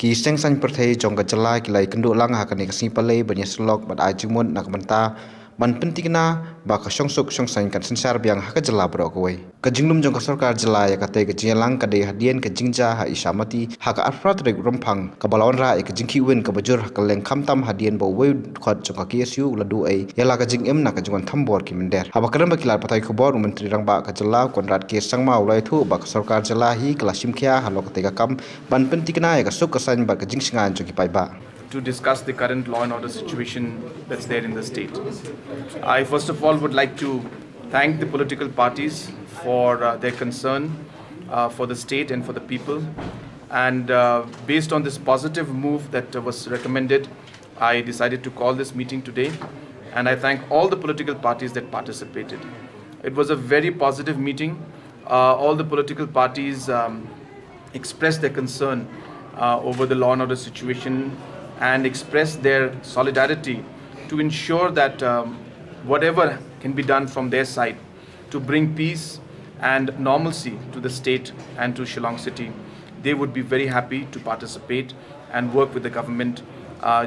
Ki Seng Sainpyrthei jongka jelai kilai Kynduh lang hakane kasipalei banya selok bad ajimun nak banta ban pentingna ba ka songsuk songsain kan sensar biang haka jela bro koi ka jinglum jong ka sarkar jela ya kate ka jialang ka de Hadien ka Jingjia ha Ichamati haka afrat rek romphang ka balon ra ka jingki wen ka bajur ka leng khamtam Hadien bo we khot jong ka KSU ladu ai yala ka jingem na ka jongan thambor ki mender haba karam ba kilar patai khobor menteri rang ba ka jela konrat ke sangma ulai thu ba ka sarkar jela hi klasim khia halo ka te ka kam ban pentingna ya ka suk ka san ba ka jingsingan jong ki pai ba to discuss the current law and order situation that's there in the state. I first of all would like to thank the political parties for their concern for the state and for the people. And based on this positive move that was recommended, I decided to call this meeting today. And I thank all the political parties that participated. It was a very positive meeting. All the political parties expressed their concern over the law and order situation and express their solidarity to ensure that whatever can be done from their side to bring peace and normalcy to the state and to Shillong city, they would be very happy to participate and work with the government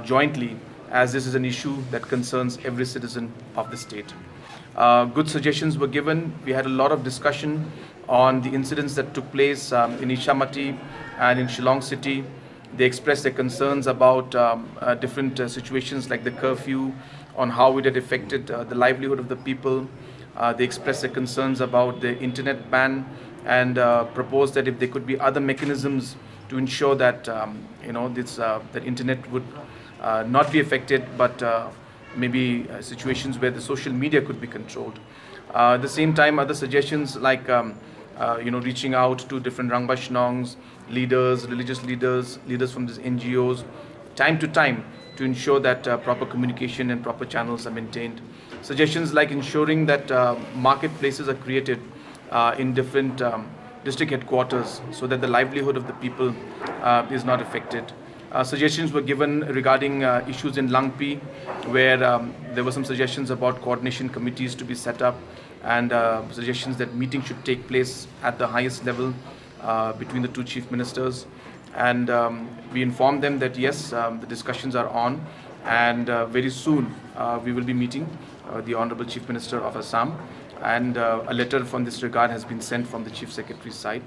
jointly, as this is an issue that concerns every citizen of the state. Good suggestions were given. We had a lot of discussion on the incidents that took place in Ichamati and in Shillong city. They expressed their concerns about different situations like the curfew, on how it had affected the livelihood of the people. They expressed their concerns about the internet ban and proposed that if there could be other mechanisms to ensure that that internet would not be affected, but maybe situations where the social media could be controlled. At the same time, other suggestions like reaching out to different Rangbashnongs, leaders, religious leaders, leaders from these NGOs, time to time, to ensure that proper communication and proper channels are maintained. Suggestions like ensuring that marketplaces are created in different district headquarters so that the livelihood of the people is not affected. Suggestions were given regarding issues in Langpi, where there were some suggestions about coordination committees to be set up and suggestions that meetings should take place at the highest level between the two chief ministers. And we informed them that yes, the discussions are on, and very soon we will be meeting the Honorable Chief Minister of Assam, and a letter from this regard has been sent from the Chief Secretary's side.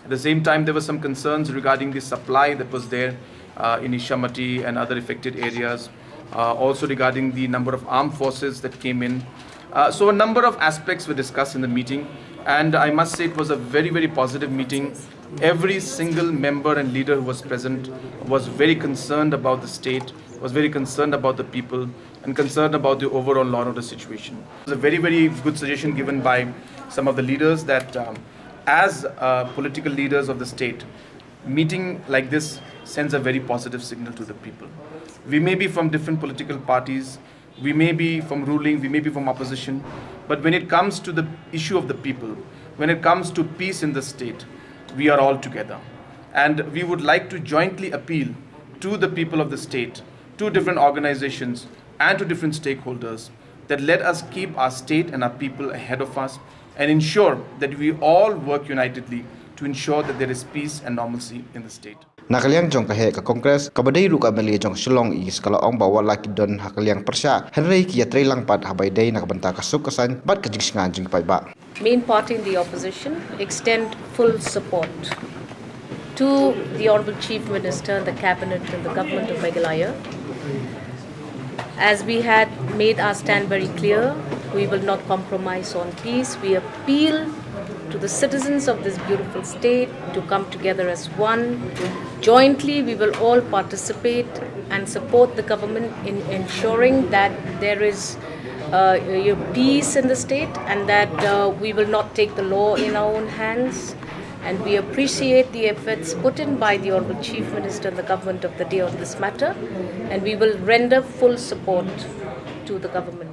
At the same time, there were some concerns regarding the supply that was there in Ichamati and other affected areas, also regarding the number of armed forces that came in. So a number of aspects were discussed in the meeting, and I must say it was a very, very positive meeting. Every single member and leader who was present was very concerned about the state, was very concerned about the people, and concerned about the overall law and order situation. It was a very, very good suggestion given by some of the leaders that as political leaders of the state, meeting like this sends a very positive signal to the people. We may be from different political parties, we may be from ruling, we may be from opposition, but when it comes to the issue of the people, when it comes to peace in the state, we are all together. And we would like to jointly appeal to the people of the state, to different organizations and to different stakeholders, that let us keep our state and our people ahead of us and ensure that we all work unitedly to ensure that there is peace and normalcy in the state. Nakaliang jong kahe ka Congress kabadai ruka meli jong Shillong is kala ong bawa laki don hakaliang persya Henry ki yatray lang pat habay day nakabanta kasuk kasan bat ka jingsingan jing pai ba. Main party in the opposition extend full support to the Honorable Chief Minister, the Cabinet and the Government of Meghalaya. As we had made our stand very clear, we will not compromise on peace. We appeal to the citizens of this beautiful state to come together as one. Jointly, we will all participate and support the government in ensuring that there is peace in the state and that we will not take the law in our own hands. And we appreciate the efforts put in by the Honorable Chief Minister and the government of the day on this matter. And we will render full support to the government.